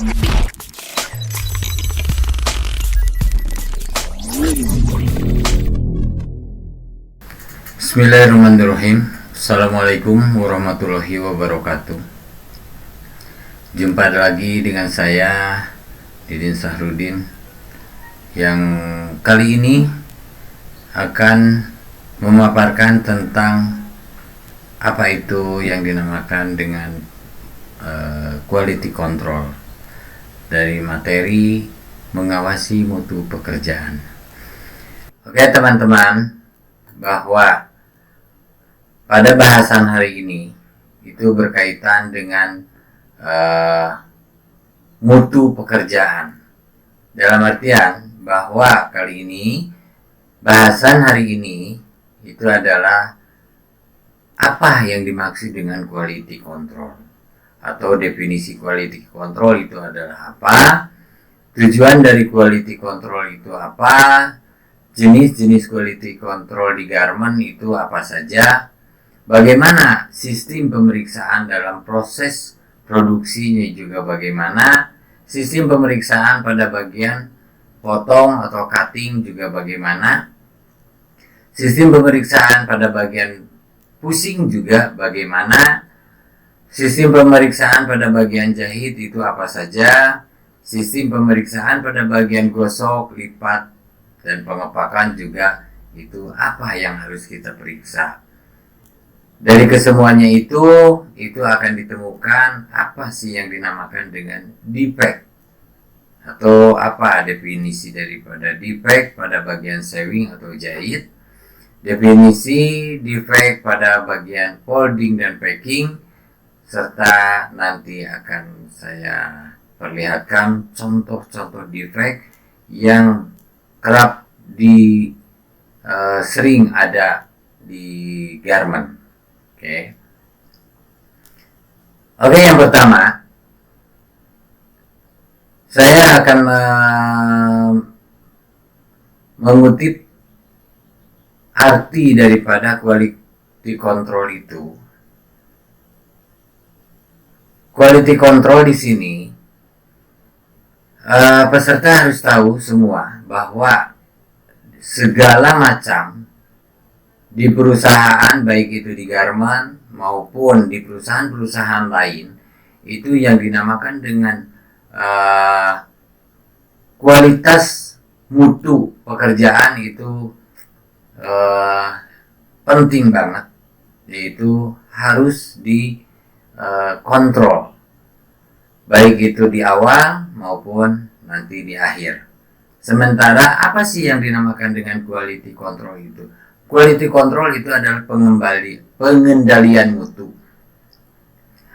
Bismillahirrahmanirrahim. Assalamualaikum warahmatullahi wabarakatuh. Jumpa lagi dengan saya Didin Sahrudin, yang kali ini akan memaparkan tentang apa itu yang dinamakan dengan quality control dari materi mengawasi mutu pekerjaan. Oke teman-teman, bahwa pada bahasan hari ini itu berkaitan dengan mutu pekerjaan. Dalam artian bahwa kali ini, bahasan hari ini itu adalah apa yang dimaksud dengan quality control, atau definisi quality control itu adalah apa, tujuan dari quality control itu apa, jenis-jenis quality control di garment itu apa saja, bagaimana sistem pemeriksaan dalam proses produksinya juga bagaimana, sistem pemeriksaan pada bagian potong atau cutting juga bagaimana, sistem pemeriksaan pada bagian pusing juga bagaimana, sistem pemeriksaan pada bagian jahit itu apa saja, sistem pemeriksaan pada bagian gosok, lipat, dan pengepakan juga itu apa yang harus kita periksa. Dari kesemuanya itu akan ditemukan apa sih yang dinamakan dengan defect, atau apa definisi daripada defect pada bagian sewing atau jahit, definisi defect pada bagian folding dan packing, serta nanti akan saya perlihatkan contoh-contoh defect yang kerap sering ada di garment. Oke, yang pertama saya akan mengutip arti daripada quality control itu. Quality control di sini, peserta harus tahu semua bahwa segala macam di perusahaan, baik itu di garment maupun di perusahaan-perusahaan lain, itu yang dinamakan dengan kualitas mutu pekerjaan itu penting banget, yaitu harus dikontrol, baik itu di awal maupun nanti di akhir. Sementara apa sih yang dinamakan dengan quality control itu? Quality control itu adalah pengendalian mutu.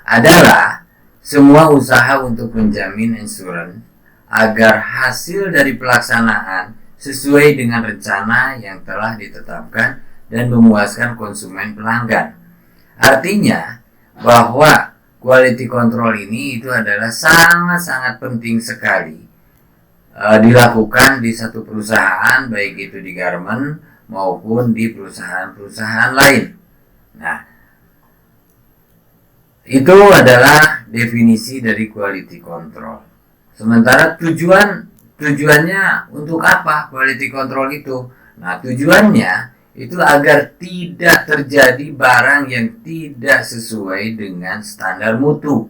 Adalah semua usaha untuk menjamin insurans agar hasil dari pelaksanaan sesuai dengan rencana yang telah ditetapkan dan memuaskan konsumen pelanggan. Artinya bahwa quality control ini itu adalah sangat-sangat penting sekali dilakukan di satu perusahaan, baik itu di garment maupun di perusahaan-perusahahan lain. Nah, itu adalah definisi dari quality control. Sementara tujuannya untuk apa quality control itu? Nah, tujuannya itu agar tidak terjadi barang yang tidak sesuai dengan standar mutu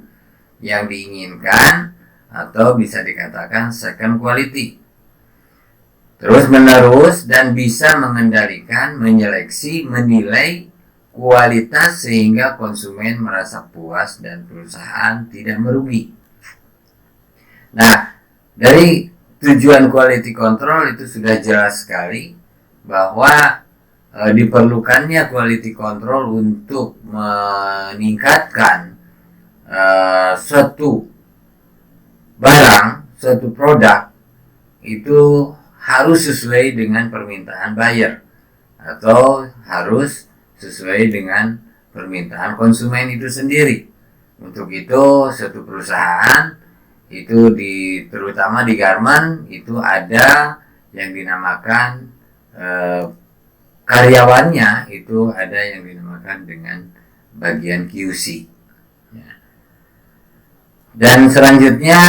yang diinginkan, atau bisa dikatakan second quality. Terus menerus, dan bisa mengendalikan, menyeleksi, menilai kualitas sehingga konsumen merasa puas dan perusahaan tidak merugi. Nah, dari tujuan quality control itu sudah jelas sekali bahwa diperlukannya quality control untuk meningkatkan suatu barang, suatu produk itu harus sesuai dengan permintaan buyer, atau harus sesuai dengan permintaan konsumen itu sendiri. Untuk itu suatu perusahaan itu terutama di garment itu ada yang dinamakan karyawannya itu ada yang dinamakan dengan bagian QC. Dan selanjutnya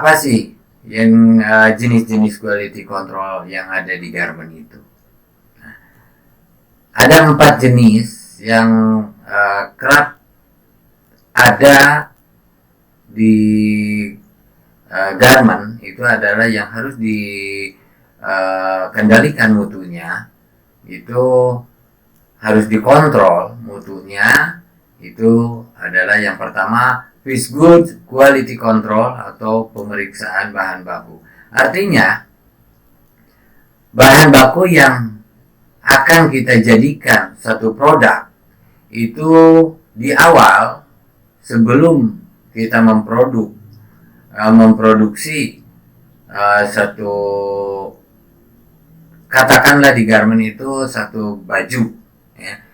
apa sih yang jenis-jenis quality control yang ada di garment itu? Nah, ada 4 jenis yang kerap ada di garment. Itu adalah yang harus dikendalikan mutunya, itu harus dikontrol mutunya. Itu adalah yang pertama, fish goods quality control atau pemeriksaan bahan baku. Artinya bahan baku yang akan kita jadikan satu produk itu di awal, sebelum kita memproduksi satu, katakanlah di garment itu satu baju, ya,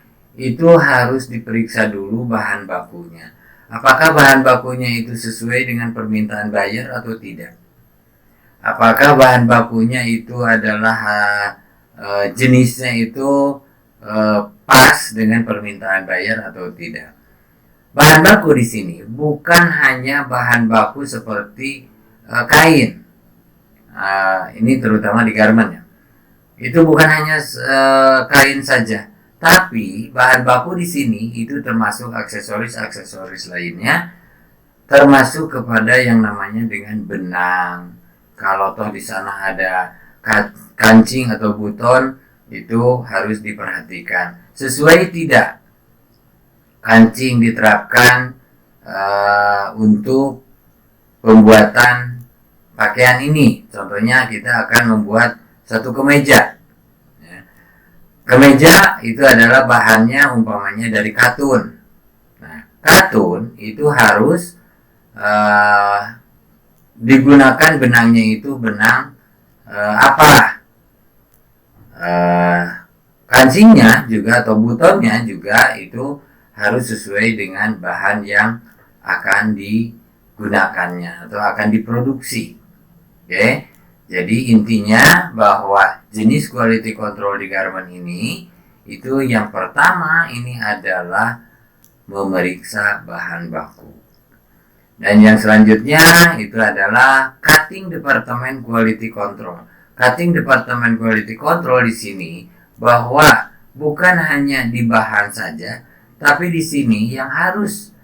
itu harus diperiksa dulu bahan bakunya. Apakah bahan bakunya itu sesuai dengan permintaan buyer atau tidak? Apakah bahan bakunya itu adalah jenisnya itu pas dengan permintaan buyer atau tidak? Bahan baku di sini bukan hanya bahan baku seperti kain. Ini terutama di garment ya. Itu bukan hanya kain saja, tapi bahan baku di sini itu termasuk aksesoris lainnya, termasuk kepada yang namanya dengan benang. Kalau toh di sana ada kancing atau buton, itu harus diperhatikan. Sesuai tidak kancing diterapkan untuk pembuatan pakaian ini? Contohnya kita akan membuat satu kemeja. Kemeja itu adalah bahannya umpamanya dari katun. Nah, katun itu harus digunakan benangnya itu benang apa? Kancingnya juga atau butonnya juga itu harus sesuai dengan bahan yang akan digunakannya atau akan diproduksi. Oke. Jadi intinya bahwa jenis quality control di garment ini itu yang pertama ini adalah memeriksa bahan baku. Dan yang selanjutnya itu adalah cutting department quality control. Cutting department quality control di sini bahwa bukan hanya di bahan saja, tapi di sini yang harus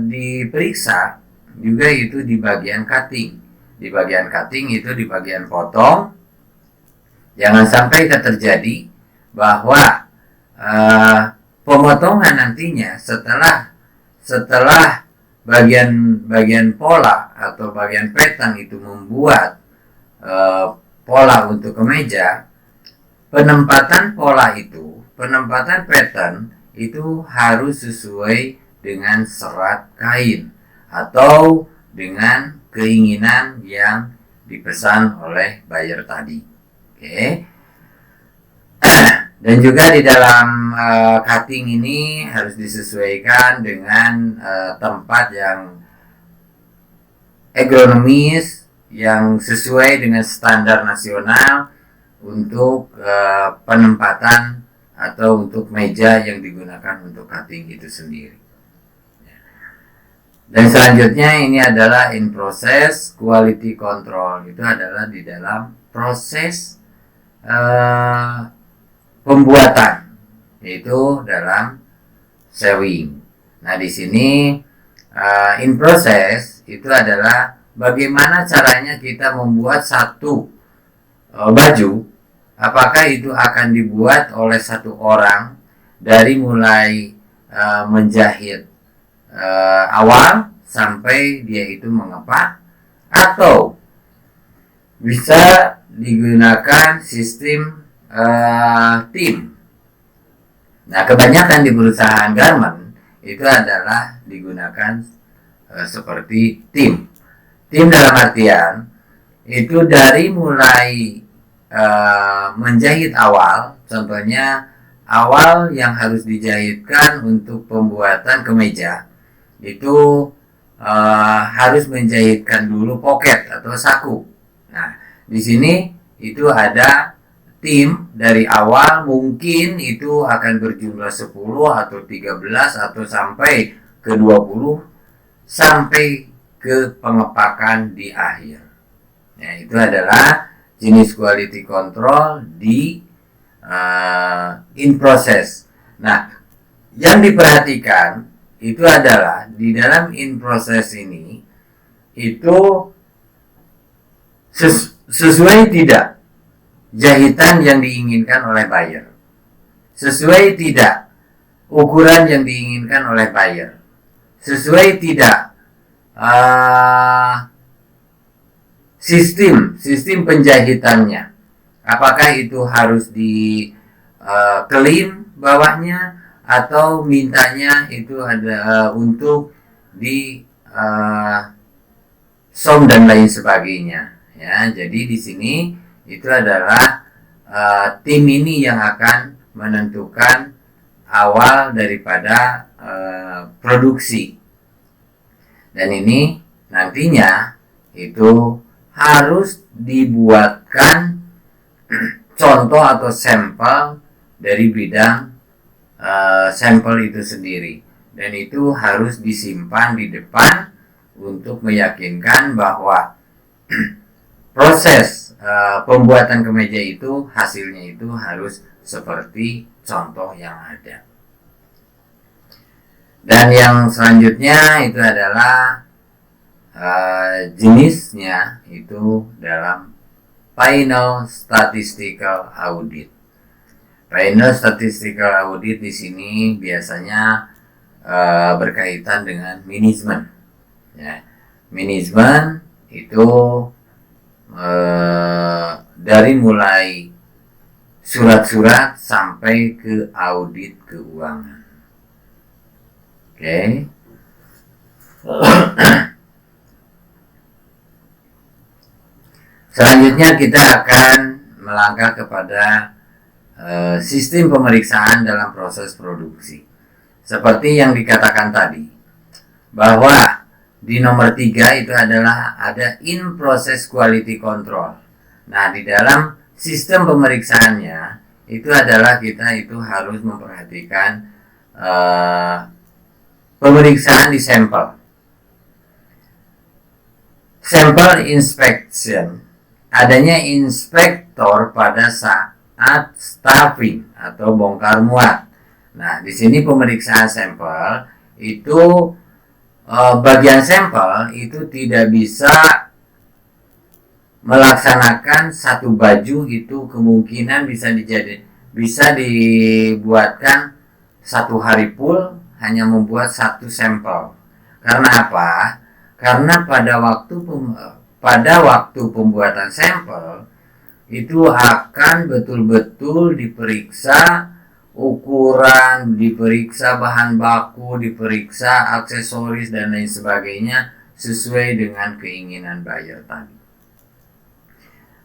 diperiksa juga itu di bagian cutting. Di bagian cutting itu di bagian potong. Jangan sampai terjadi bahwa pemotongan nantinya setelah bagian pola atau bagian pattern itu membuat pola untuk kemeja, penempatan pattern itu harus sesuai dengan serat kain atau dengan keinginan yang dipesan oleh buyer tadi. Oke. Dan juga di dalam cutting ini harus disesuaikan dengan tempat yang ergonomis, yang sesuai dengan standar nasional untuk penempatan atau untuk meja yang digunakan untuk cutting itu sendiri. Dan selanjutnya ini adalah in process quality control. Itu adalah di dalam proses pembuatan, yaitu dalam sewing. Nah, di sini in process itu adalah bagaimana caranya kita membuat satu baju. Apakah itu akan dibuat oleh satu orang dari mulai menjahit awal sampai dia itu mengepak, atau bisa digunakan sistem tim. Nah, kebanyakan di perusahaan garment itu adalah digunakan seperti tim. Tim dalam artian itu dari mulai menjahit awal, contohnya awal yang harus dijahitkan untuk pembuatan kemeja itu harus menjahitkan dulu pocket atau saku. Nah, di sini itu ada tim dari awal, mungkin itu akan berjumlah 10 atau 13 atau sampai ke 20 sampai ke pengepakan di akhir. Ya, itu adalah jenis quality control di in process. Nah, yang diperhatikan itu adalah di dalam in process ini itu sesuai tidak jahitan yang diinginkan oleh buyer, sesuai tidak ukuran yang diinginkan oleh buyer, sesuai tidak sistem penjahitannya, apakah itu harus di clean bawahnya atau mintanya itu ada untuk di som dan lain sebagainya. Ya, jadi di sini itu adalah tim ini yang akan menentukan awal daripada produksi. Dan ini nantinya itu harus dibuatkan contoh atau sampel dari bidang sampel itu sendiri, dan itu harus disimpan di depan untuk meyakinkan bahwa proses pembuatan kemeja itu hasilnya itu harus seperti contoh yang ada. Dan yang selanjutnya itu adalah jenisnya itu dalam final statistical audit. Final statistical audit di sini biasanya berkaitan dengan manajemen. Ya, manajemen itu dari mulai surat-surat sampai ke audit keuangan. Oke. Selanjutnya kita akan melangkah kepada sistem pemeriksaan dalam proses produksi. Seperti yang dikatakan tadi, bahwa di nomor 3 itu adalah ada in process quality control. Nah, di dalam sistem pemeriksaannya itu adalah kita itu harus memperhatikan pemeriksaan di sampel. Sampel inspection, adanya inspektor pada saat staffing atau bongkar muat. Nah, di sini pemeriksaan sampel itu bagian sampel itu tidak bisa melaksanakan satu baju itu kemungkinan bisa dibuatkan satu hari full hanya membuat satu sampel. Karena apa? Karena pada waktu pembuatan sampel itu akan betul-betul diperiksa ukuran, diperiksa bahan baku, diperiksa aksesoris dan lain sebagainya sesuai dengan keinginan buyer tadi.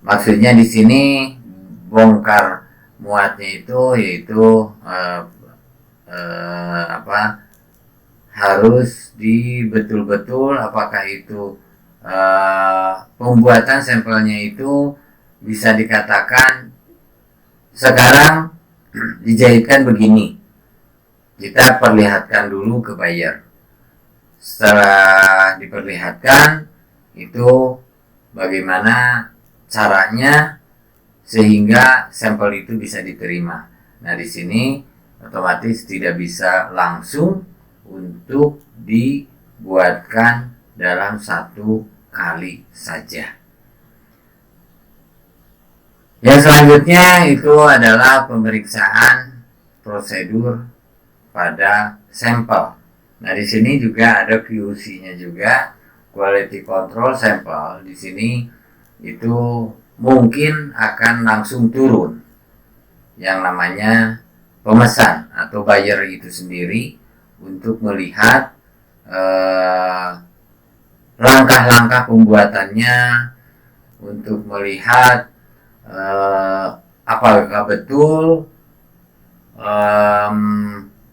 Maksudnya di sini bongkar muatnya itu yaitu harus betul-betul apakah itu pembuatan sampelnya itu bisa dikatakan sekarang dijahitkan begini, kita perlihatkan dulu ke buyer. Setelah diperlihatkan itu bagaimana caranya sehingga sampel itu bisa diterima. Nah, di sini otomatis tidak bisa langsung untuk dibuatkan dalam satu kali saja. Yang selanjutnya itu adalah pemeriksaan prosedur pada sampel. Nah, di sini juga ada QC-nya juga, quality control sampel. Di sini itu mungkin akan langsung turun yang namanya pemesan atau buyer itu sendiri untuk melihat langkah-langkah pembuatannya, untuk melihat apakah betul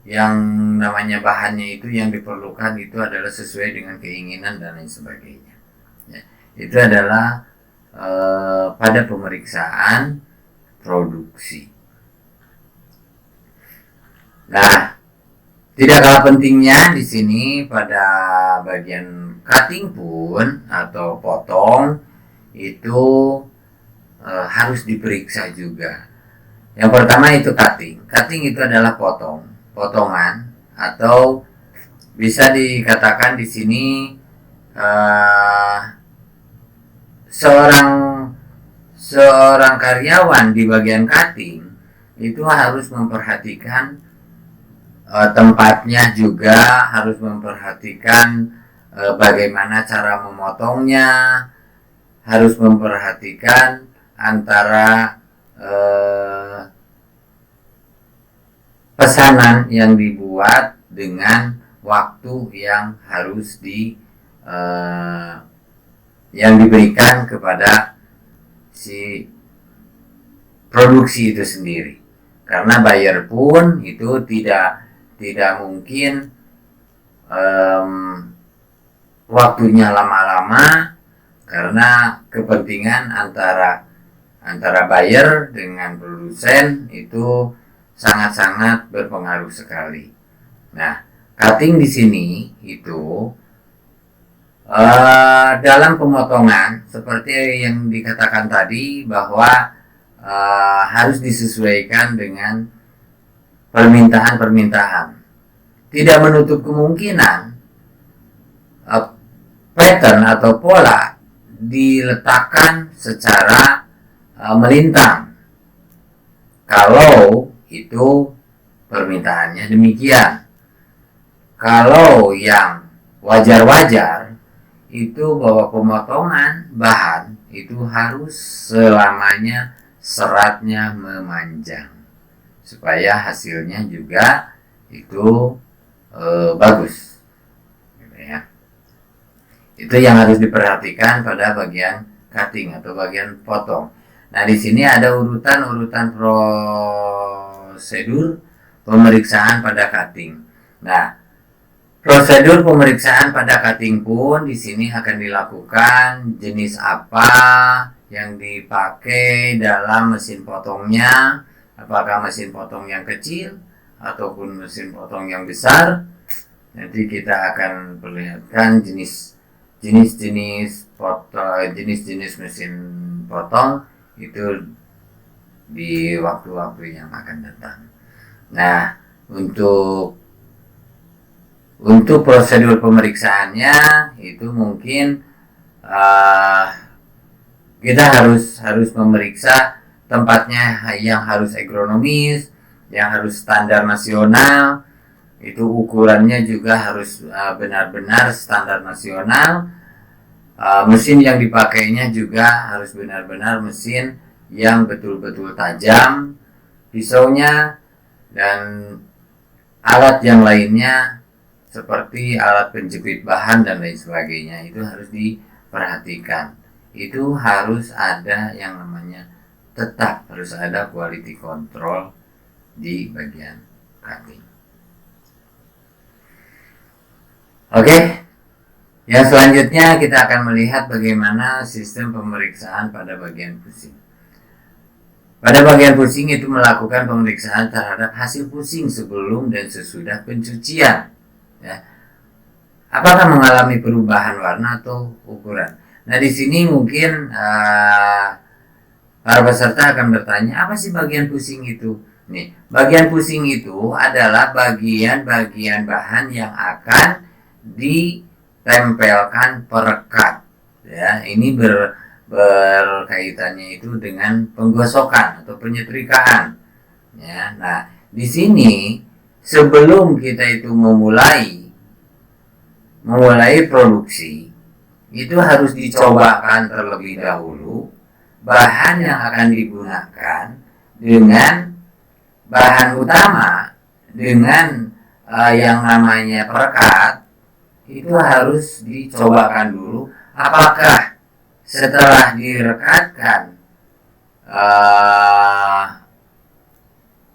yang namanya bahannya itu yang diperlukan itu adalah sesuai dengan keinginan dan lain sebagainya. Ya, itu adalah pada pemeriksaan produksi. Nah, tidak kalah pentingnya di sini pada bagian cutting pun atau potong itu harus diperiksa juga. Yang pertama itu cutting. Cutting itu adalah potongan atau bisa dikatakan di sini seorang karyawan di bagian cutting itu harus memperhatikan tempatnya, juga harus memperhatikan bagaimana cara memotongnya, harus memperhatikan antara pesanan yang dibuat dengan waktu yang harus yang diberikan kepada si produksi itu sendiri. Karena buyer pun itu tidak mungkin waktunya lama-lama, karena kepentingan antara buyer dengan produsen itu sangat-sangat berpengaruh sekali. Nah, cutting di sini itu dalam pemotongan seperti yang dikatakan tadi bahwa harus disesuaikan dengan permintaan. Tidak menutup kemungkinan pattern atau pola diletakkan secara melintang kalau itu permintaannya demikian. Kalau yang wajar-wajar itu bahwa pemotongan bahan itu harus selamanya seratnya memanjang supaya hasilnya juga itu bagus, gitu ya. Itu yang harus diperhatikan pada bagian cutting atau bagian potong. Nah, di sini ada urutan prosedur pemeriksaan pada cutting. Nah, prosedur pemeriksaan pada cutting pun di sini akan dilakukan, jenis apa yang dipakai dalam mesin potongnya, apakah mesin potong yang kecil ataupun mesin potong yang besar. Nanti kita akan perlihatkan jenis mesin potong itu di waktu-waktu yang akan datang. Nah, untuk prosedur pemeriksaannya itu mungkin kita harus memeriksa tempatnya yang harus agronomis, yang harus standar nasional, itu ukurannya juga harus benar-benar standar nasional. Mesin yang dipakainya juga harus benar-benar mesin yang betul-betul tajam, pisaunya dan alat yang lainnya seperti alat penjepit bahan dan lain sebagainya itu harus diperhatikan. Itu harus ada yang namanya tetap harus ada quality control di bagian cutting. Oke. Yang selanjutnya kita akan melihat bagaimana sistem pemeriksaan pada bagian pusing. Pada bagian pusing itu melakukan pemeriksaan terhadap hasil pusing sebelum dan sesudah pencucian. Ya. Apakah mengalami perubahan warna atau ukuran? Nah, di sini mungkin para peserta akan bertanya, apa sih bagian pusing itu? Nih, bagian pusing itu adalah bagian-bagian bahan yang akan ditempelkan perekat. Ya, ini berkaitannya itu dengan penggosokan atau penyetrikaan. Ya, nah di sini sebelum kita itu memulai produksi itu harus dicobakan terlebih dahulu bahan yang akan digunakan dengan bahan utama dengan yang namanya perekat itu harus dicobakan dulu apakah setelah direkatkan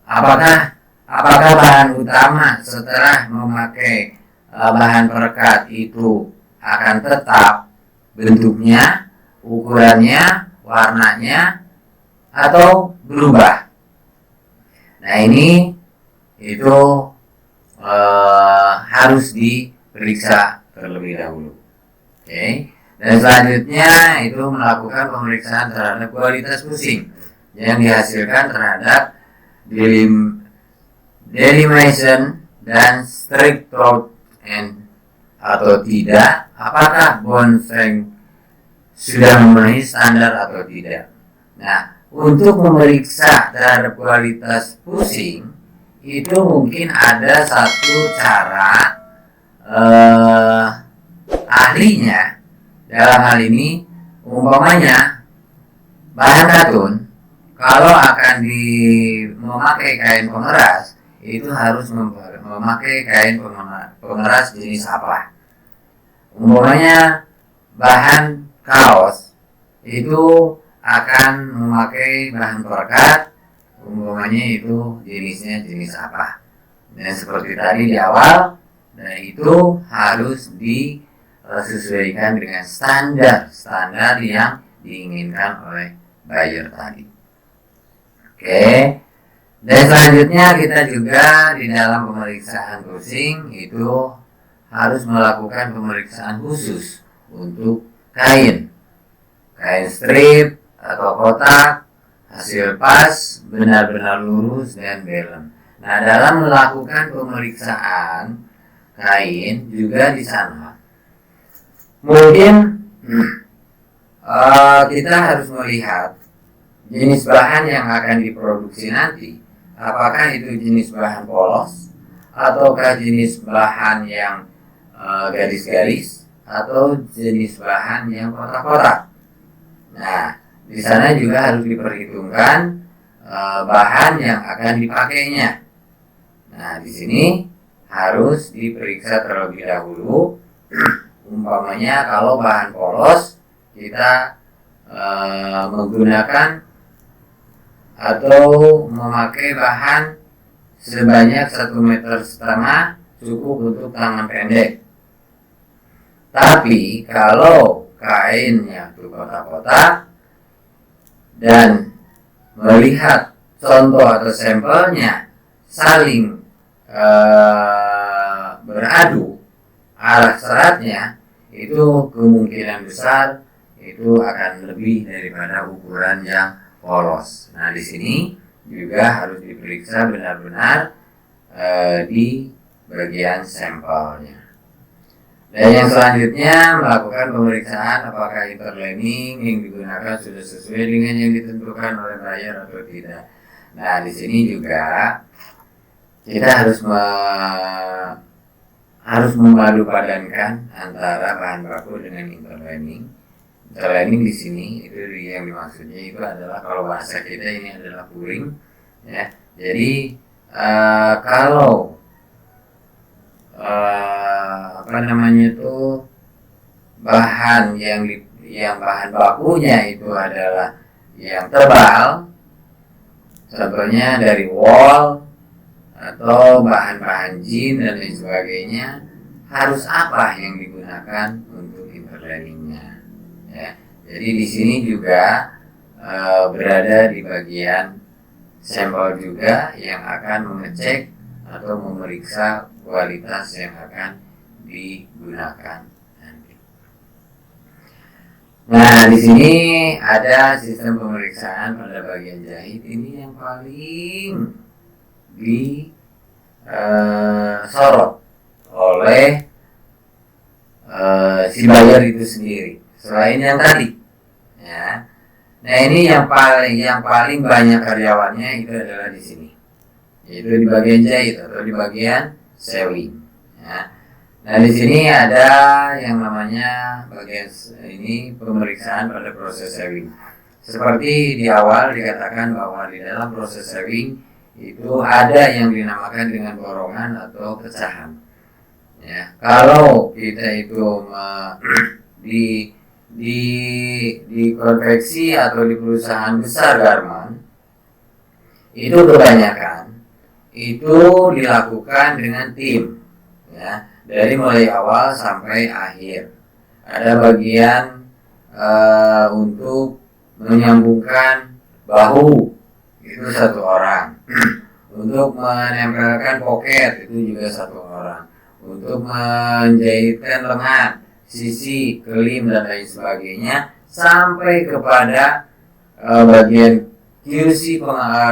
apakah bahan utama setelah memakai bahan perekat itu akan tetap bentuknya, ukurannya, warnanya atau berubah. Nah, ini itu harus diperiksa terlebih dahulu. Oke. Dan selanjutnya itu melakukan pemeriksaan terhadap kualitas pusing yang dihasilkan terhadap delimation dan strict throat and atau tidak, apakah bone strength sudah memenuhi standar atau tidak. Nah, untuk memeriksa terhadap kualitas pusing itu mungkin ada satu cara ahlinya. Dalam hal ini umpamanya bahan katun kalau akan memakai kain pengeras itu harus memakai kain pengeras jenis apa. Umpamanya bahan kaos itu akan memakai bahan perekat, umpamanya itu jenisnya jenis apa. Dan seperti tadi di awal, nah itu harus disesuaikan dengan standar yang diinginkan oleh buyer tadi. Oke. Dan selanjutnya kita juga di dalam pemeriksaan pusing itu harus melakukan pemeriksaan khusus untuk kain strip atau kotak, hasil pas, benar-benar lurus dan belem. Nah, dalam melakukan pemeriksaan kain juga di sana mungkin kita harus melihat jenis bahan yang akan diproduksi nanti, apakah itu jenis bahan polos ataukah jenis bahan yang garis-garis atau jenis bahan yang kotak-kotak. Nah, di sana juga harus diperhitungkan bahan yang akan dipakainya. Nah, di sini harus diperiksa terlebih dahulu. Umpamanya kalau bahan polos kita menggunakan atau memakai bahan sebanyak 1,5 meter cukup untuk tangan pendek. Tapi kalau kainnya itu kotak-kotak dan melihat contoh atau sampelnya saling beradu arah seratnya, itu kemungkinan besar itu akan lebih daripada ukuran yang polos. Nah, di sini juga harus diperiksa benar-benar di bagian sampelnya. Dan yang selanjutnya melakukan pemeriksaan apakah interlining yang digunakan sudah sesuai dengan yang ditentukan oleh buyer atau tidak. Nah, di sini juga kita harus memadupadankan antara bahan baku dengan interlining. Interlining di sini itu yang dimaksudnya itu adalah kalau bahasa kita ini adalah puring, ya. Jadi kalau bahan yang bahan bakunya itu adalah yang tebal, contohnya dari wool atau bahan-bahan jean dan lain sebagainya, harus apa yang digunakan untuk interliningnya, ya. Jadi di sini juga berada di bagian sampel juga yang akan mengecek atau memeriksa kualitas yang akan digunakan nanti. Nah, di sini ada sistem pemeriksaan pada bagian jahit. Ini yang paling disorot oleh si buyer itu sendiri. Selain yang tadi, ya. Nah, ini yang paling banyak karyawannya itu adalah di sini, yaitu di bagian jahit atau di bagian sewing. Ya. Nah, di sini ada yang namanya bagian ini pemeriksaan pada proses sewing. Seperti di awal dikatakan bahwa di dalam proses sewing itu ada yang dinamakan dengan borongan atau pecahan. Ya, kalau kita itu di konveksi atau di perusahaan besar garment, itu kebanyakan itu dilakukan dengan tim, ya, dari mulai awal sampai akhir. Ada bagian untuk menyambungkan bahu, itu satu orang. Untuk menempelkan poket itu juga satu orang. Untuk menjahitkan lengan sisi kelim dan lain sebagainya, sampai kepada bagian QC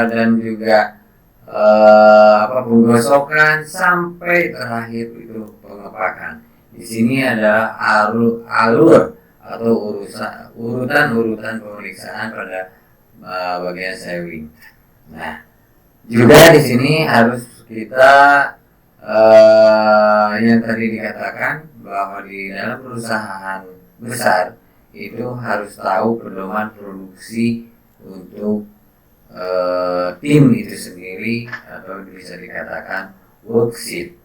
dan juga penggosokan sampai terakhir itu pengepakan. Di sini adalah alur atau urutan pemeriksaan pada bagian sewing. Nah, juga di sini harus kita yang tadi dikatakan bahwa di dalam perusahaan besar itu harus tahu pedoman produksi untuk tim itu sendiri, atau bisa dikatakan worksheet.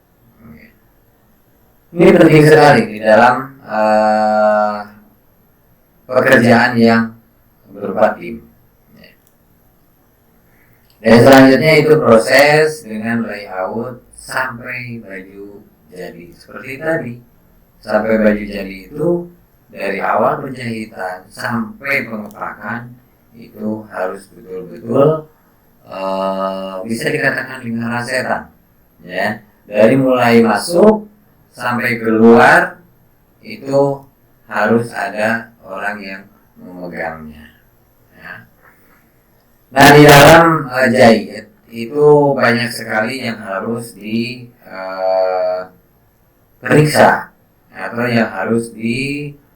Ini penting sekali di dalam pekerjaan yang berupa tim. Dan selanjutnya itu proses dengan layout sampai baju jadi. Seperti tadi, sampai baju jadi itu dari awal penjahitan sampai pengepakan itu harus betul-betul bisa dikatakan lingkaran setan, ya. Dari mulai masuk sampai keluar itu harus ada orang yang memegangnya, ya. Nah, di dalam jahit itu banyak sekali yang harus diperiksa atau yang harus dikontrol.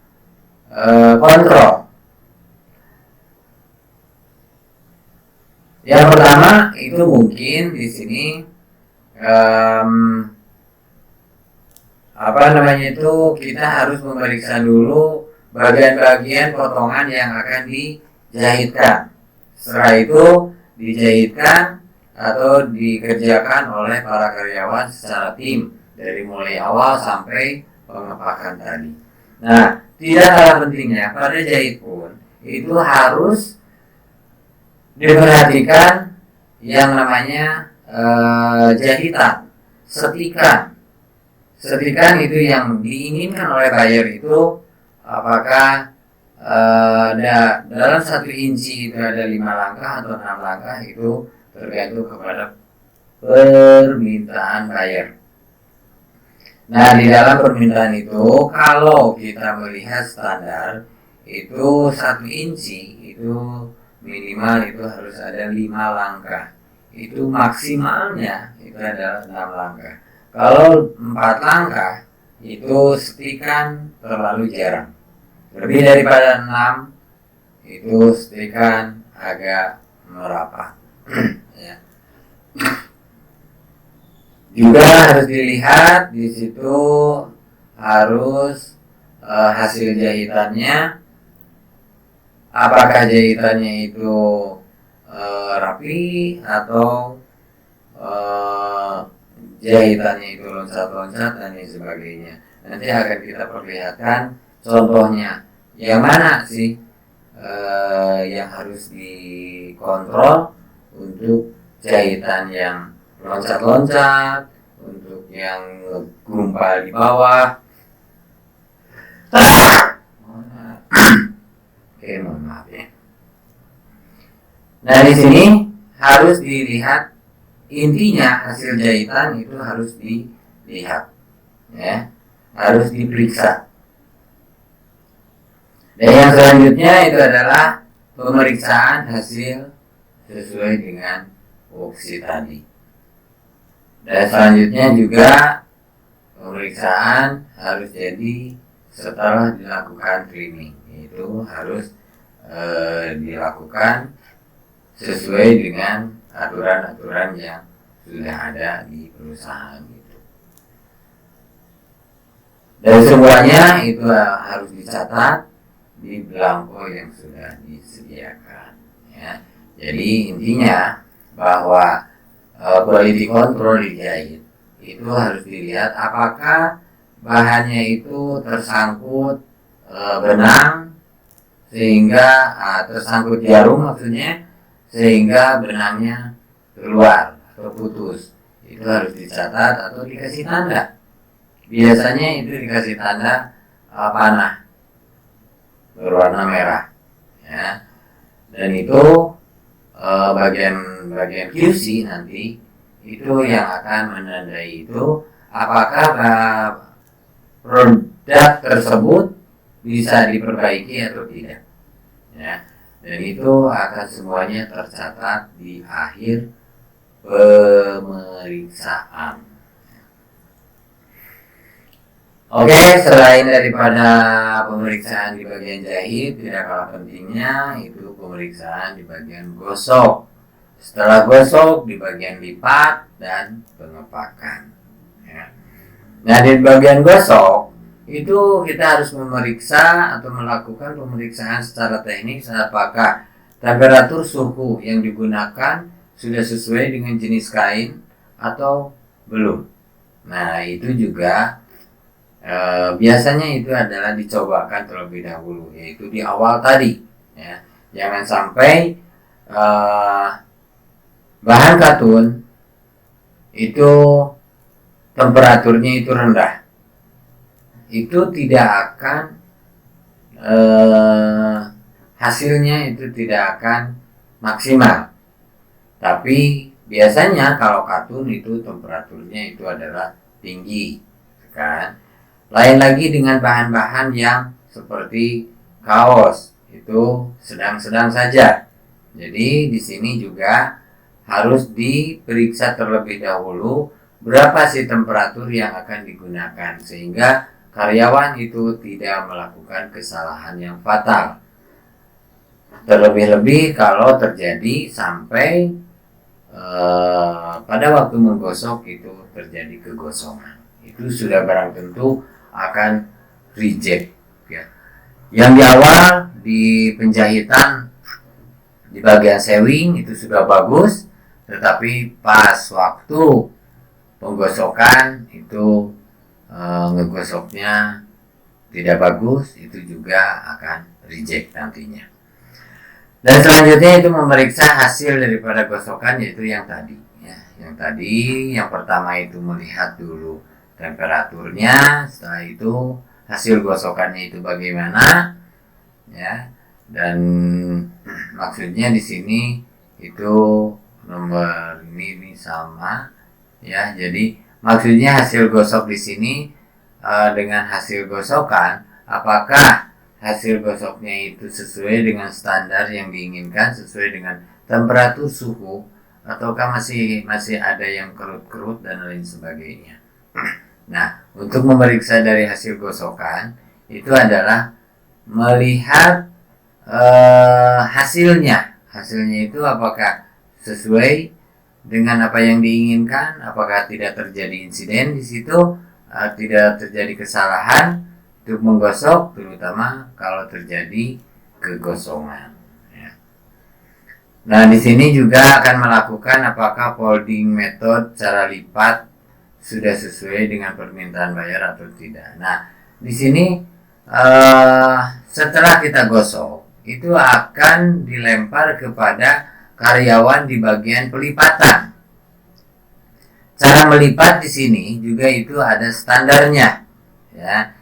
Yang pertama itu mungkin di sini kita harus memeriksa dulu bagian-bagian potongan yang akan dijahitkan. Setelah itu dijahitkan atau dikerjakan oleh para karyawan secara tim dari mulai awal sampai pengepakan tadi. Nah, tidak kalah pentingnya pada jahit pun itu harus diperhatikan yang namanya jahitan, setikan itu yang diinginkan oleh buyer itu apakah dalam 1 inci itu ada 5 langkah atau 6 langkah, itu tergantung kepada permintaan buyer. Nah, di dalam permintaan itu kalau kita melihat standar itu 1 inci itu minimal itu harus ada 5 langkah. Itu maksimalnya itu adalah 6 langkah. Kalau 4 langkah itu setikan terlalu jarang. Lebih daripada 6 itu setikan agak merapat. Ya. Juga harus dilihat di situ harus hasil jahitannya, apakah jahitannya itu rapi atau jahitannya itu loncat-loncat dan lain sebagainya. Nanti akan kita perlihatkan contohnya. Yang mana sih yang harus dikontrol untuk jahitan yang loncat-loncat, untuk yang gumpal di bawah. Oke, mohon maaf ya. Nah, di sini harus dilihat, intinya hasil jahitan itu harus dilihat, ya, harus diperiksa. Dan yang selanjutnya itu adalah pemeriksaan hasil sesuai dengan worksheet tadi. Dan selanjutnya juga pemeriksaan harus jadi setelah dilakukan trimming, itu harus dilakukan sesuai dengan aturan-aturan yang sudah ada di perusahaan itu. Dan semuanya itu harus dicatat di belangko yang sudah disediakan, ya. Jadi intinya bahwa quality control di jahit itu harus dilihat apakah bahannya itu tersangkut benang sehingga tersangkut jarum maksudnya, sehingga benangnya keluar atau putus. Itu harus dicatat atau dikasih tanda. Biasanya itu dikasih tanda panah berwarna merah, ya. Dan itu bagian QC nanti itu yang akan menandai itu apakah produk tersebut bisa diperbaiki atau tidak, ya. Dan itu akan semuanya tercatat di akhir pemeriksaan. Oke, selain daripada pemeriksaan di bagian jahit, tidak kalah pentingnya itu pemeriksaan di bagian gosok. Setelah gosok di bagian lipat dan pengepakan. Ya. Nah, di bagian gosok itu kita harus memeriksa atau melakukan pemeriksaan secara teknis apakah temperatur suhu yang digunakan sudah sesuai dengan jenis kain atau belum. Nah, itu juga biasanya itu adalah dicobakan terlebih dahulu, yaitu di awal tadi, ya. Jangan sampai bahan katun itu temperaturnya itu rendah, itu tidak akan hasilnya itu tidak akan maksimal. Tapi biasanya kalau katun itu temperaturnya itu adalah tinggi, kan? Lain lagi dengan bahan-bahan yang seperti kaos, itu sedang-sedang saja. Jadi di sini juga harus diperiksa terlebih dahulu berapa sih temperatur yang akan digunakan sehingga karyawan itu tidak melakukan kesalahan yang fatal. Terlebih-lebih kalau terjadi sampai pada waktu menggosok itu terjadi kegosongan, itu sudah barang tentu akan reject, ya. Yang di awal di penjahitan di bagian sewing itu sudah bagus, tetapi pas waktu penggosokan itu ngegosoknya tidak bagus, itu juga akan reject nantinya. Dan selanjutnya itu memeriksa hasil daripada gosokan, yaitu yang tadi, ya. Yang pertama itu melihat dulu temperaturnya, setelah itu hasil gosokannya itu bagaimana, ya. Dan maksudnya di sini itu nomor ini sama, ya. Jadi maksudnya hasil gosok di sini dengan hasil gosokan, apakah hasil gosoknya itu sesuai dengan standar yang diinginkan, sesuai dengan temperatur suhu, ataukah masih ada yang kerut-kerut dan lain sebagainya. Nah, untuk memeriksa dari hasil gosokan itu adalah melihat hasilnya itu apakah sesuai dengan apa yang diinginkan, apakah tidak terjadi insiden di situ, tidak terjadi kesalahan untuk menggosok, terutama kalau terjadi kegosongan. Ya. Nah, di sini juga akan melakukan apakah folding method cara lipat sudah sesuai dengan permintaan bayar atau tidak. Nah, di sini setelah kita gosok itu akan dilempar kepada karyawan di bagian pelipatan. Cara melipat di sini juga itu ada standarnya, ya.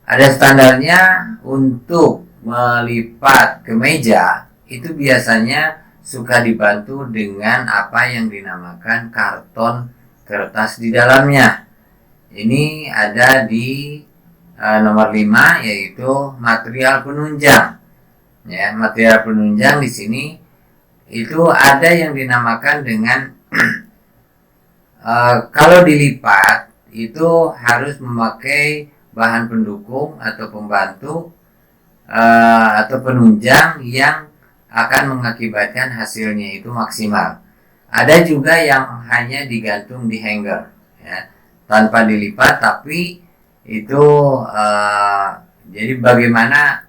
Ada standarnya. Untuk melipat kemeja itu biasanya suka dibantu dengan apa yang dinamakan karton kertas di dalamnya. Ini ada di nomor 5, yaitu material penunjang. Ya, material penunjang di sini itu ada yang dinamakan dengan kalau dilipat itu harus memakai bahan pendukung atau pembantu atau penunjang yang akan mengakibatkan hasilnya itu maksimal. Ada juga yang hanya digantung di hanger, ya, tanpa dilipat, tapi itu jadi bagaimana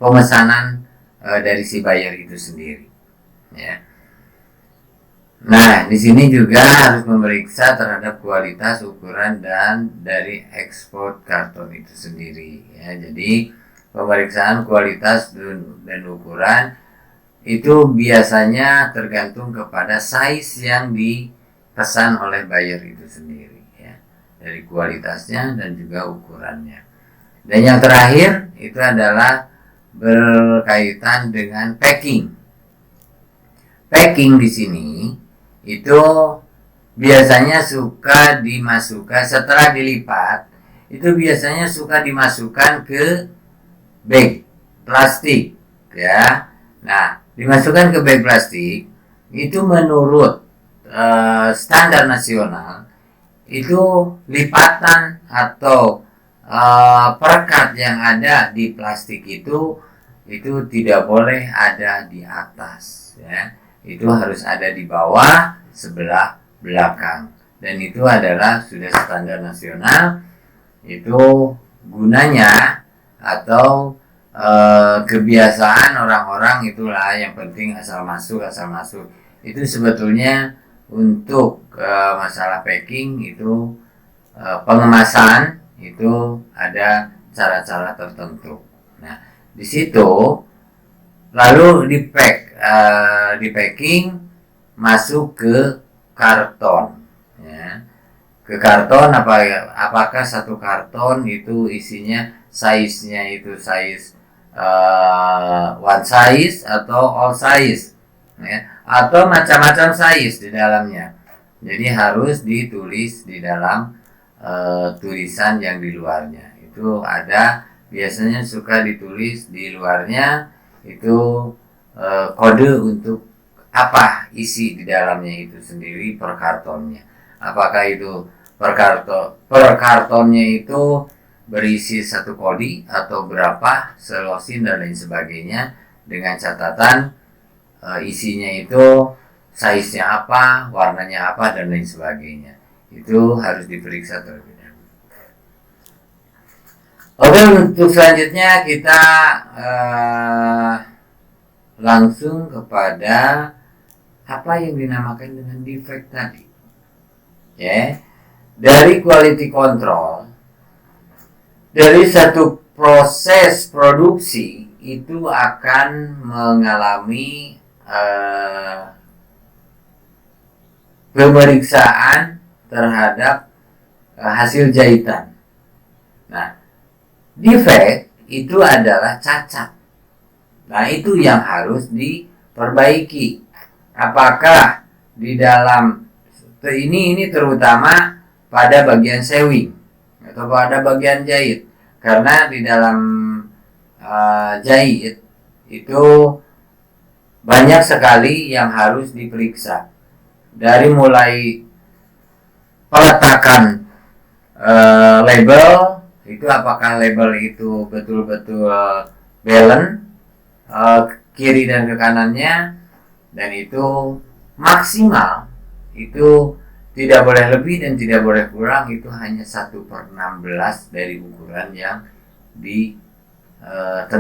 pemesanan dari si buyer itu sendiri, ya. Nah, di sini juga harus memeriksa terhadap kualitas, ukuran, dan dari ekspor karton itu sendiri, ya. Jadi pemeriksaan kualitas dan ukuran itu biasanya tergantung kepada size yang dipesan oleh buyer itu sendiri, ya, dari kualitasnya dan juga ukurannya. Dan yang terakhir itu adalah berkaitan dengan packing. Packing di sini itu biasanya suka dimasukkan setelah dilipat, itu biasanya suka dimasukkan ke bag plastik, ya. Nah, dimasukkan ke bag plastik itu menurut standar nasional itu lipatan atau perekat yang ada di plastik itu tidak boleh ada di atas, ya. Itu harus ada di bawah sebelah belakang, dan itu adalah sudah standar nasional. Itu gunanya atau kebiasaan orang-orang itulah, yang penting asal masuk itu sebetulnya untuk masalah packing itu pengemasan itu ada cara-cara tertentu. Nah, di situ lalu di packing masuk ke karton, ya. Ke karton, apakah satu karton itu isinya size-nya itu size one size atau all size, ya, atau macam-macam size di dalamnya. Jadi harus ditulis di dalam tulisan yang di luarnya. Itu ada, biasanya suka ditulis di luarnya itu kode untuk apa isi di dalamnya itu sendiri per kartonnya. Apakah itu per kartonnya itu berisi satu kodi atau berapa selosin dan lain sebagainya, dengan catatan isinya itu size-nya apa, warnanya apa, dan lain sebagainya. Itu harus diperiksa terlebih dahulu. Oke, untuk selanjutnya kita langsung kepada apa yang dinamakan dengan defect tadi, ya. Dari quality control, dari satu proses produksi itu akan mengalami pemeriksaan terhadap hasil jahitan. Nah, defect itu adalah cacat. Nah, itu yang harus diperbaiki. Apakah di dalam ini terutama pada bagian sewing atau pada bagian jahit, karena di dalam jahit itu banyak sekali yang harus diperiksa, dari mulai peletakan label itu, apakah label itu betul-betul balance kiri dan ke kanannya, dan itu maksimal itu tidak boleh lebih dan tidak boleh kurang, itu hanya 1/16 dari ukuran yang ditentukan,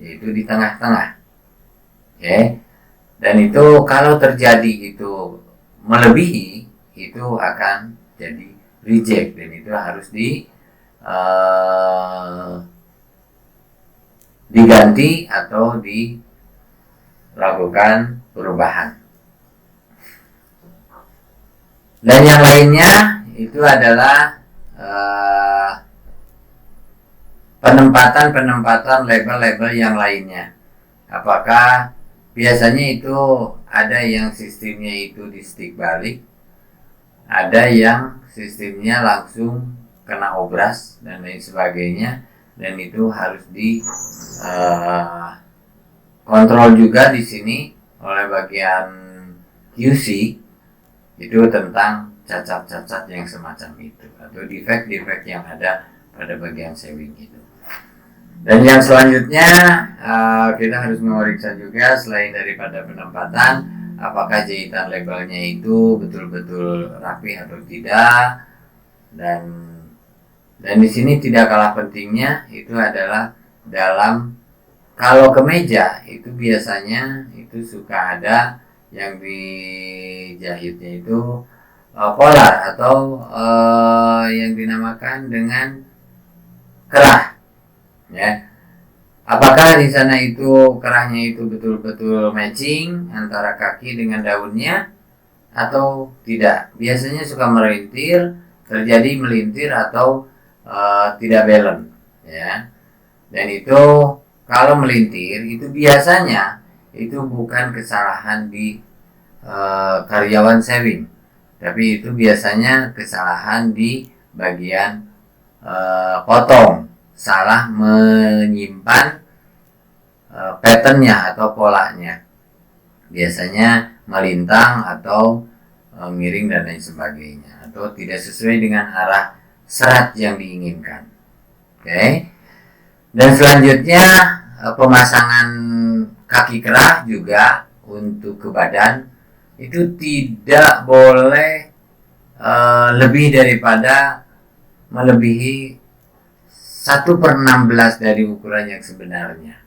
yaitu di tengah-tengah, ya. Dan itu kalau terjadi itu melebihi, itu akan jadi reject, dan itu harus diganti atau dilakukan perubahan. Dan yang lainnya itu adalah penempatan label-label yang lainnya. Apakah biasanya itu ada yang sistemnya itu di stick balik, ada yang sistemnya langsung kena obras dan lain sebagainya, dan itu harus kontrol juga di sini oleh bagian QC, itu tentang cacat-cacat yang semacam itu atau defect-defect yang ada pada bagian sewing itu. Dan yang selanjutnya kita harus memeriksa juga, selain daripada penempatan, apakah jahitan labelnya itu betul-betul rapi atau tidak. Dan di sini tidak kalah pentingnya itu adalah dalam, kalau kemeja itu biasanya itu suka ada yang dijahitnya itu polar atau yang dinamakan dengan kerah, ya. Apakah di sana itu kerahnya itu betul-betul matching antara kaki dengan daunnya atau tidak? Biasanya suka terjadi melintir atau tidak balance, ya. Dan itu kalau melintir itu biasanya itu bukan kesalahan di karyawan sewing, tapi itu biasanya kesalahan di bagian potong, salah menyimpan patternnya atau polanya, biasanya melintang atau miring dan lain sebagainya, atau tidak sesuai dengan arah serat yang diinginkan. Oke. Dan selanjutnya pemasangan kaki kerah juga untuk ke badan itu tidak boleh lebih daripada melebihi 1/16 dari ukuran yang sebenarnya.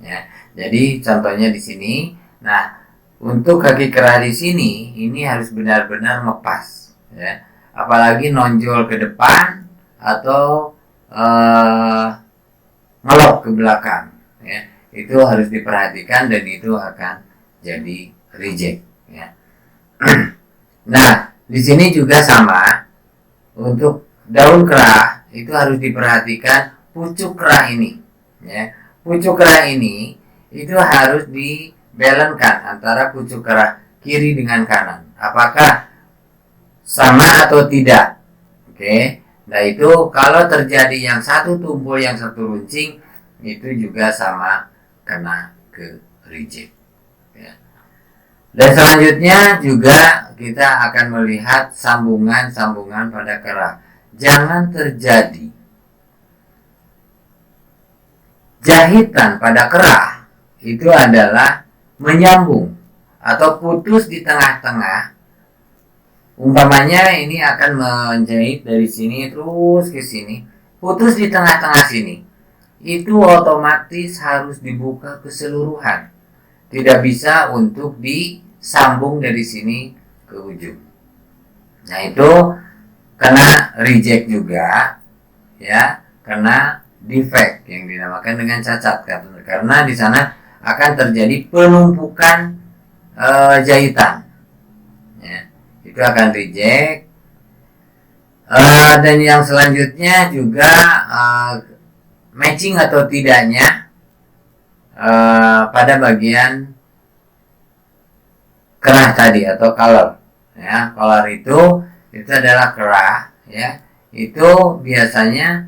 Ya, jadi contohnya di sini. Nah, untuk kaki kerah di sini ini harus benar-benar ngepas, ya. Apalagi nonjol ke depan atau ngelok ke belakang, ya. Itu harus diperhatikan dan itu akan jadi reject, ya. Nah, di sini juga sama. Untuk daun kerah itu harus diperhatikan pucuk kerah ini, ya. Pucuk kerah ini itu harus dibalancekan antara pucuk kerah kiri dengan kanan. Apakah sama atau tidak? Oke. Nah, itu kalau terjadi yang satu tumpul yang satu runcing, itu juga sama kena ke reject, ya. Dan selanjutnya juga kita akan melihat sambungan-sambungan pada kerah. Jangan terjadi jahitan pada kerah itu adalah menyambung atau putus di tengah-tengah. Umpamanya ini akan menjahit dari sini terus ke sini, putus di tengah-tengah sini. Itu otomatis harus dibuka keseluruhan. Tidak bisa untuk disambung dari sini ke ujung. Nah, itu kena reject juga, ya, kena defect yang dinamakan dengan cacat, karena di sana akan terjadi penumpukan jahitan, ya. Itu akan reject. Dan yang selanjutnya juga matching atau tidaknya pada bagian kerah tadi atau color, ya. Color itu adalah kerah, ya. Itu biasanya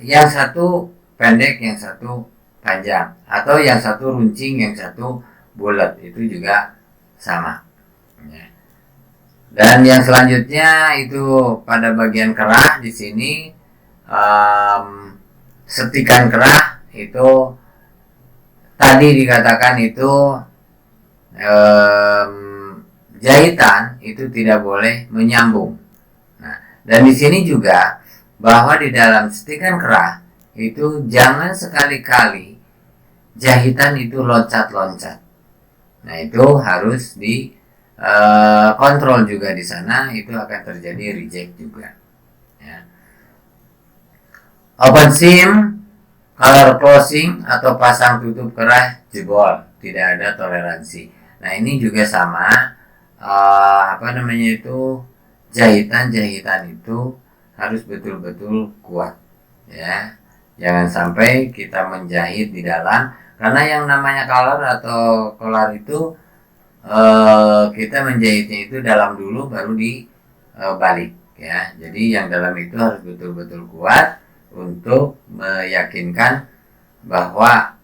yang satu pendek, yang satu panjang, atau yang satu runcing, yang satu bulat, itu juga sama, ya. Dan yang selanjutnya itu pada bagian kerah di sini, setikan kerah itu tadi dikatakan itu jahitan itu tidak boleh menyambung. Nah, dan di sini juga bahwa di dalam setikan kerah itu jangan sekali-kali jahitan itu loncat-loncat. Nah, itu harus di kontrol juga di sana, itu akan terjadi reject juga, ya. Open seam, color closing atau pasang tutup kerah jebol, tidak ada toleransi. Nah, ini juga sama, jahitan-jahitan itu harus betul-betul kuat, ya. Jangan sampai kita menjahit di dalam, karena yang namanya collar atau collar itu kita menjahitnya itu dalam dulu baru dibalik, ya. Jadi yang dalam itu harus betul-betul kuat untuk meyakinkan bahwa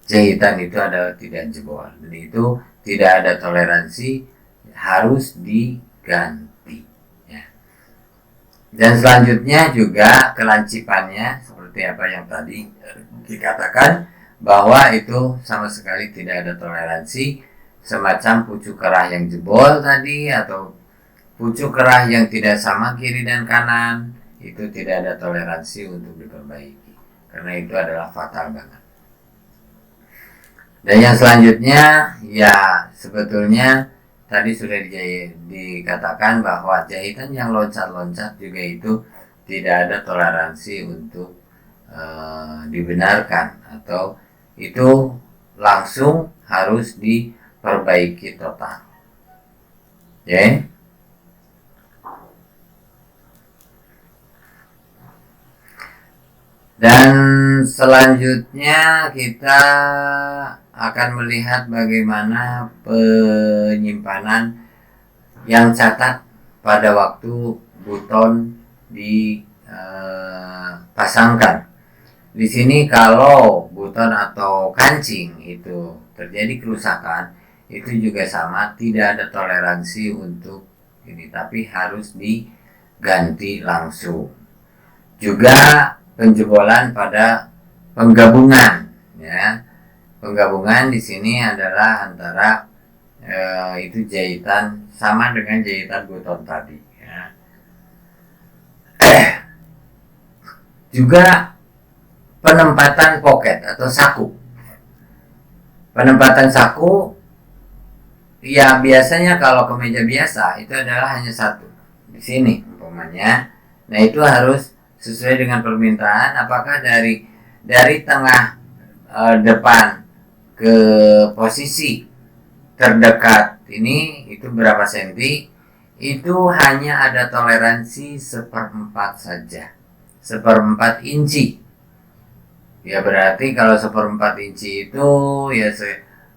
jahitan itu adalah tidak jebol. Jadi itu tidak ada toleransi, harus diganti, ya. Dan selanjutnya juga kelancipannya seperti apa yang tadi dikatakan, bahwa itu sama sekali tidak ada toleransi, semacam pucuk kerah yang jebol tadi atau pucuk kerah yang tidak sama kiri dan kanan, itu tidak ada toleransi untuk diperbaiki, karena itu adalah fatal banget. Dan yang selanjutnya, ya, sebetulnya tadi sudah dikatakan bahwa jahitan yang loncat-loncat juga itu tidak ada toleransi untuk dibenarkan, atau itu langsung harus diperbaiki total, ya. Dan selanjutnya kita akan melihat bagaimana penyimpanan yang catat pada waktu buton dipasangkan. Di sini kalau buton atau kancing itu terjadi kerusakan, itu juga sama, tidak ada toleransi untuk ini, tapi harus diganti langsung. Juga penjebolan pada penggabungan, ya. Penggabungan di sini adalah antara itu jahitan sama dengan jahitan buton tadi, ya. Juga penempatan poket atau saku. Penempatan saku, ya biasanya kalau kemeja biasa itu adalah hanya satu di sini umpamanya. Nah itu harus sesuai dengan permintaan, apakah dari tengah depan ke posisi terdekat ini itu berapa senti, itu hanya ada toleransi 1/4 saja, 1/4 inci. Ya berarti kalau 1/4 inci itu ya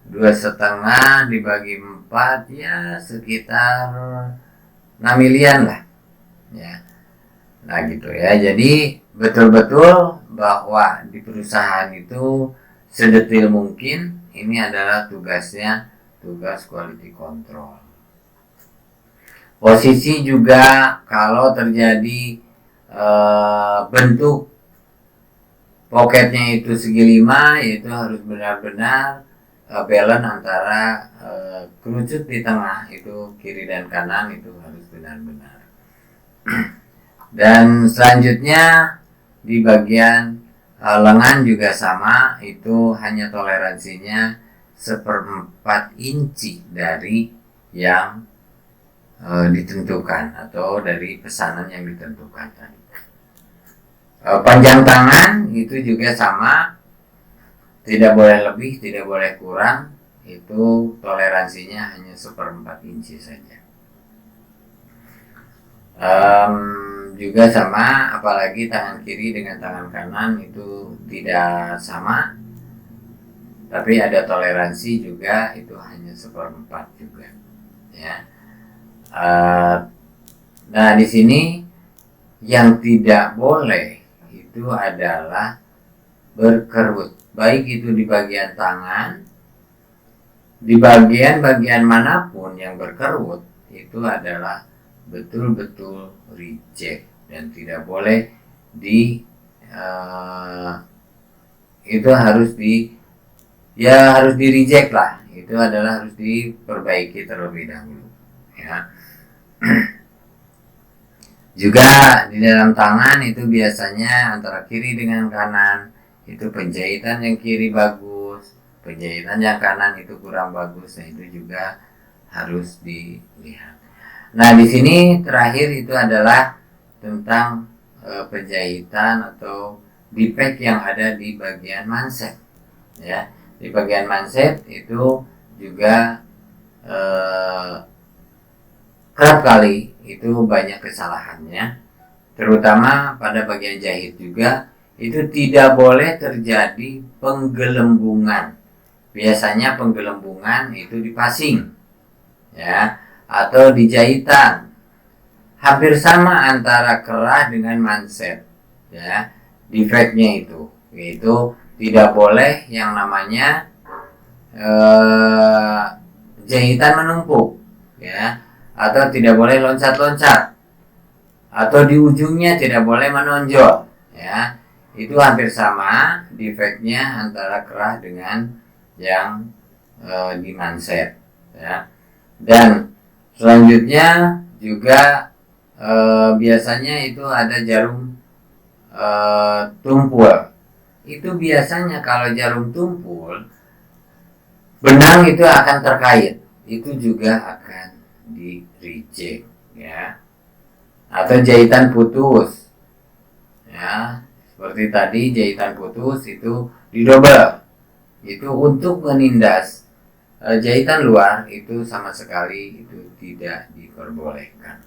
2,5 dibagi 4 ya sekitar 6 milian lah, ya. Nah gitu ya, jadi betul-betul bahwa di perusahaan itu sedetil mungkin ini adalah tugasnya, tugas quality control. Posisi juga kalau terjadi bentuk poketnya itu segi 5, itu harus benar-benar balance antara kerucut di tengah itu kiri dan kanan itu harus benar-benar. Dan selanjutnya di bagian lengan juga sama, itu hanya toleransinya 1/4 inci dari yang ditentukan atau dari pesanan yang ditentukan tadi. Panjang tangan itu juga sama, tidak boleh lebih, tidak boleh kurang, itu toleransinya hanya 1/4 inci saja. Juga sama, apalagi tangan kiri dengan tangan kanan itu tidak sama, tapi ada toleransi juga, itu hanya 1/4 juga, ya. Nah di sini yang tidak boleh itu adalah berkerut, baik itu di bagian tangan, di bagian manapun yang berkerut itu adalah betul-betul reject dan tidak boleh itu harus harus di reject lah, itu adalah harus diperbaiki terlebih dahulu, ya. Juga di dalam tangan itu biasanya antara kiri dengan kanan itu penjahitan yang kiri bagus, penjahitan yang kanan itu kurang bagus. Nah itu juga harus dilihat. Nah di sini terakhir itu adalah tentang penjahitan atau defect yang ada di bagian manset, ya. Di bagian manset itu juga kerap kali itu banyak kesalahannya, terutama pada bagian jahit juga itu tidak boleh terjadi penggelembungan. Biasanya penggelembungan itu di passing, ya, atau di jahitan. Hampir sama antara kerah dengan manset, ya. Defectnya itu, yaitu tidak boleh yang namanya jahitan menumpuk, ya, atau tidak boleh loncat-loncat, atau di ujungnya tidak boleh menonjol, ya. Itu hampir sama defectnya antara kerah dengan yang di manset, ya. Dan selanjutnya juga biasanya itu ada jarum tumpul. Itu biasanya kalau jarum tumpul, benang itu akan terkait, itu juga akan di reject, ya. Atau jahitan putus, ya, seperti tadi jahitan putus itu didobel, itu untuk menindas jahitan luar, itu sama sekali itu tidak diperbolehkan.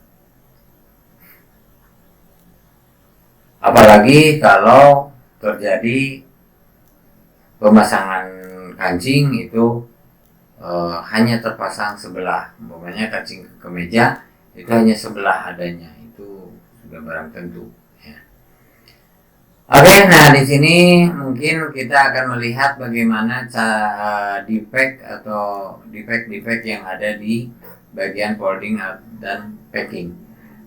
Apalagi kalau terjadi pemasangan kancing itu hanya terpasang sebelah, umpamanya kancing kemeja itu hanya sebelah adanya, itu juga barang tentu. Ya. Oke, nah di sini mungkin kita akan melihat bagaimana defect atau defect yang ada di bagian folding dan packing.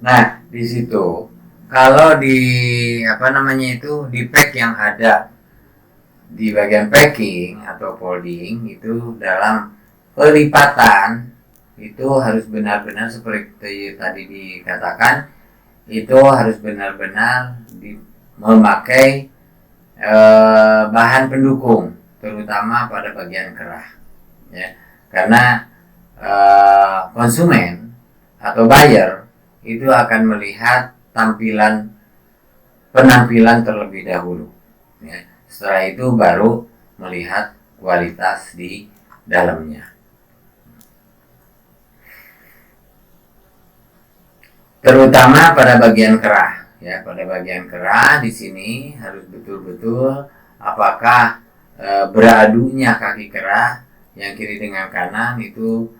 Nah, di situ kalau di defect yang ada di bagian packing atau folding itu dalam pelipatan itu harus benar-benar seperti tadi dikatakan, itu harus benar-benar memakai bahan pendukung, terutama pada bagian kerah, ya, karena konsumen atau buyer itu akan melihat penampilan terlebih dahulu, ya. Setelah itu baru melihat kualitas di dalamnya. Terutama pada bagian kerah, ya, pada bagian kerah di sini harus betul-betul apakah beradunya kaki kerah yang kiri dengan kanan itu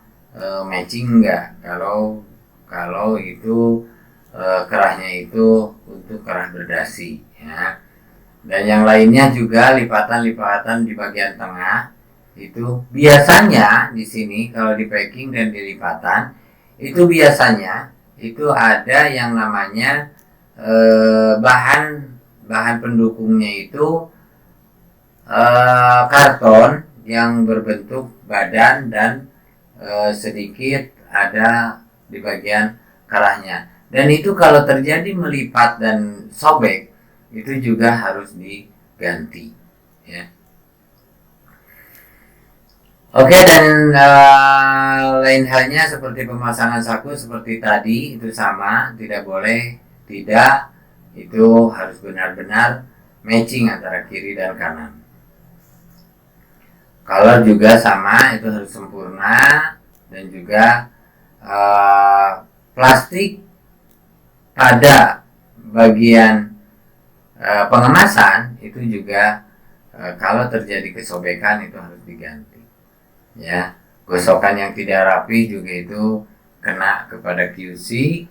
matching enggak. Kalau itu kerahnya itu untuk kerah berdasi, ya. Dan yang lainnya juga lipatan-lipatan di bagian tengah itu biasanya di sini kalau di packing dan di lipatan itu biasanya itu ada yang namanya bahan pendukungnya itu karton yang berbentuk badan dan sedikit ada di bagian kerahnya, dan itu kalau terjadi melipat dan sobek itu juga harus diganti, ya. Oke, dan lain halnya seperti pemasangan saku seperti tadi itu sama, tidak boleh tidak, itu harus benar-benar matching antara kiri dan kanan. Kalau juga sama itu harus sempurna, dan juga plastik pada bagian pengemasan itu juga kalau terjadi kesobekan itu harus diganti, ya. Gosokan yang tidak rapi juga itu kena kepada QC.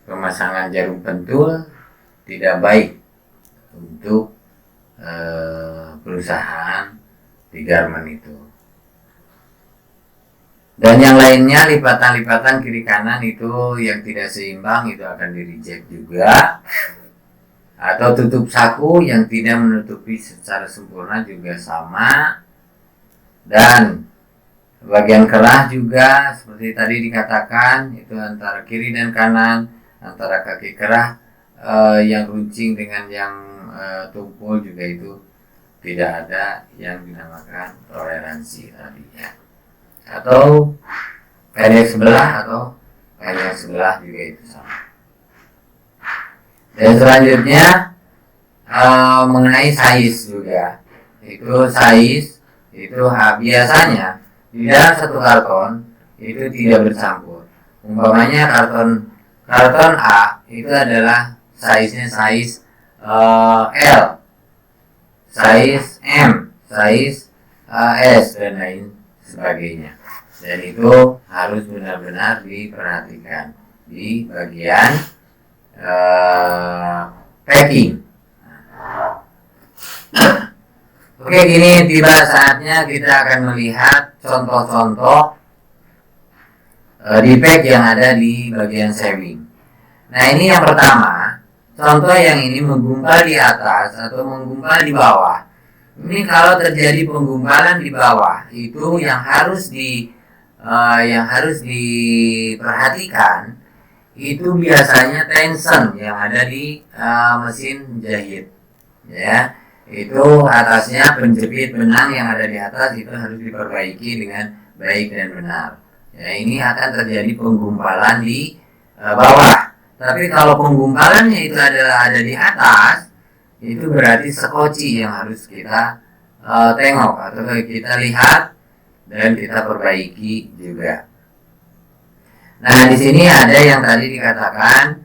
Pemasangan jarum pentul tidak baik untuk perusahaan di garment itu. Dan yang lainnya lipatan-lipatan kiri kanan itu yang tidak seimbang itu akan di reject juga. Atau tutup saku yang tidak menutupi secara sempurna juga sama. Dan bagian kerah juga seperti tadi dikatakan itu antara kiri dan kanan, antara kaki kerah yang runcing dengan yang tumpul juga itu tidak ada yang dinamakan toleransi tadi, ya. Atau pendek sebelah atau pendek sebelah juga itu sama. Dan selanjutnya mengenai size juga, itu size itu biasanya di dalam satu karton itu tidak bercampur. Umpamanya karton A itu adalah size-nya size L, size M, size S dan lain sebagainya. Dan itu harus benar-benar diperhatikan di bagian packing. Oke, gini tiba saatnya kita akan melihat contoh-contoh defect yang ada di bagian sewing. Nah, ini yang pertama, contoh yang ini menggumpal di atas atau menggumpal di bawah. Ini kalau terjadi penggumpalan di bawah, itu yang harus diperhatikan itu biasanya tension yang ada di mesin jahit, ya. Itu atasnya penjepit benang yang ada di atas itu harus diperbaiki dengan baik dan benar. Ya, ini akan terjadi penggumpalan di bawah. Tapi kalau penggumpalannya itu ada di atas, itu berarti sekoci yang harus kita tengok atau kita lihat dan kita perbaiki juga. Nah, di sini ada yang tadi dikatakan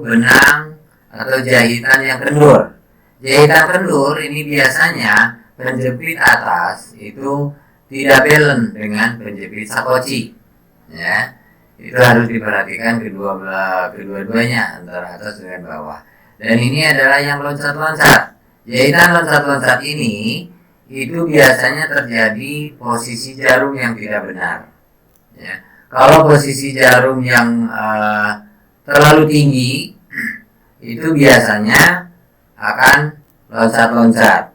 benang atau jahitan yang kendur. Jahitan kendur ini biasanya penjepit atas itu tidak balance dengan penjepit sakoci, ya. Itu harus diperhatikan kedua-duanya antara atas dengan bawah. Dan ini adalah yang loncat-loncat. Jahitan loncat-loncat ini itu biasanya terjadi posisi jarum yang tidak benar. Ya. Kalau posisi jarum yang terlalu tinggi, itu biasanya akan loncat-loncat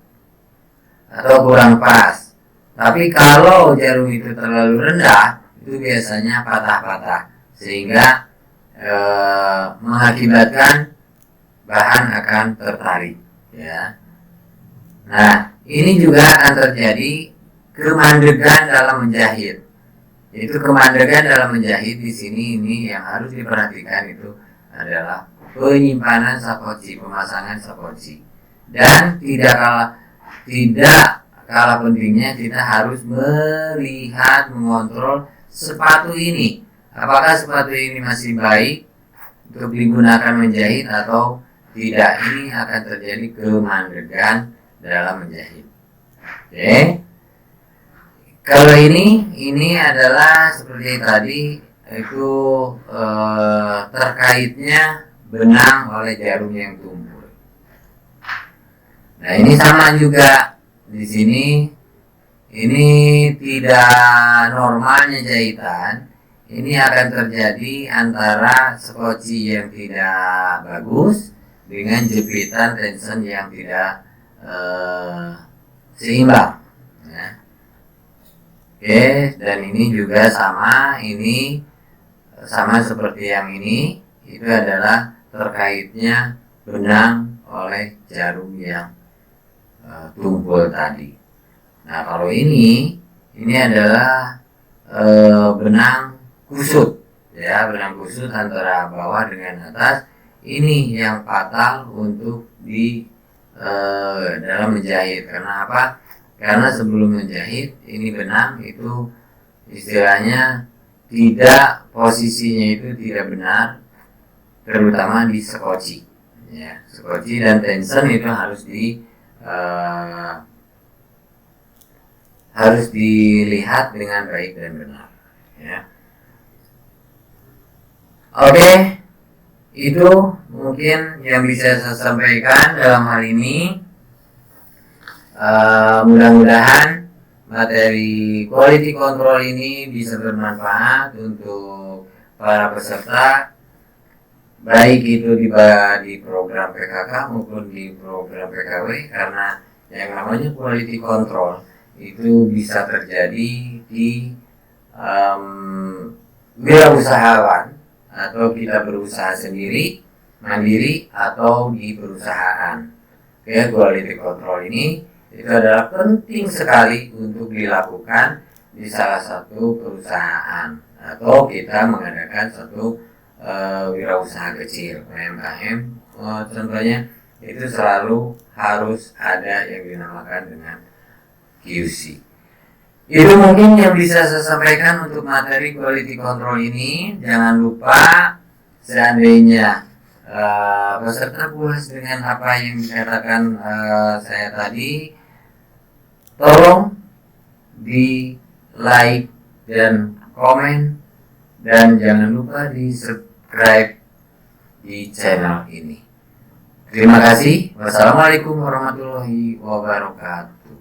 atau kurang pas. Tapi kalau jarum itu terlalu rendah, itu biasanya patah-patah sehingga mengakibatkan bahan akan tertarik. Ya. Nah, ini juga akan terjadi kemandegan dalam menjahit. Itu kemandegan dalam menjahit di sini ini yang harus diperhatikan itu adalah penyimpanan sapoci, pemasangan sapoci. Dan tidak kalah pentingnya kita harus melihat, mengontrol sepatu ini. Apakah sepatu ini masih baik untuk digunakan menjahit atau tidak. Ini akan terjadi kemandegan dalam menjahit. Oke. Kalau ini adalah seperti tadi itu terkaitnya benang oleh jarum yang tumpul. Nah, ini sama juga di sini. Ini tidak normalnya jahitan. Ini akan terjadi antara skoci yang tidak bagus dengan jepitan tension yang tidak seimbang. Ya. Oke, dan ini juga sama. Ini sama seperti yang ini. Itu adalah terkaitnya benang oleh jarum yang tumpul tadi. Nah, kalau ini adalah benang kusut, ya, benang kusut antara bawah dengan atas. Ini yang fatal untuk di dalam menjahit. Karena apa? Karena sebelum menjahit ini benang itu istilahnya tidak, posisinya itu tidak benar, terutama di skoci. Ya, skoci dan tension itu harus dilihat dengan baik dan benar. Ya. Oke, itu mungkin yang bisa saya sampaikan dalam hal ini. Mudah-mudahan materi quality control ini bisa bermanfaat untuk para peserta, baik itu di program PKK maupun di program PKW, karena yang namanya quality control itu bisa terjadi di wirausahawan atau kita berusaha sendiri, mandiri, atau di perusahaan. Oke, quality control ini itu adalah penting sekali untuk dilakukan di salah satu perusahaan atau kita mengadakan satu wirausaha kecil, UMKM. Contohnya itu selalu harus ada yang dinamakan dengan QC. Itu mungkin yang bisa saya sampaikan untuk materi quality control ini. Jangan lupa, seandainya peserta puas dengan apa yang dikatakan saya tadi, tolong di like dan komen, dan jangan lupa di subscribe di channel ini. Terima kasih. Wassalamualaikum warahmatullahi wabarakatuh.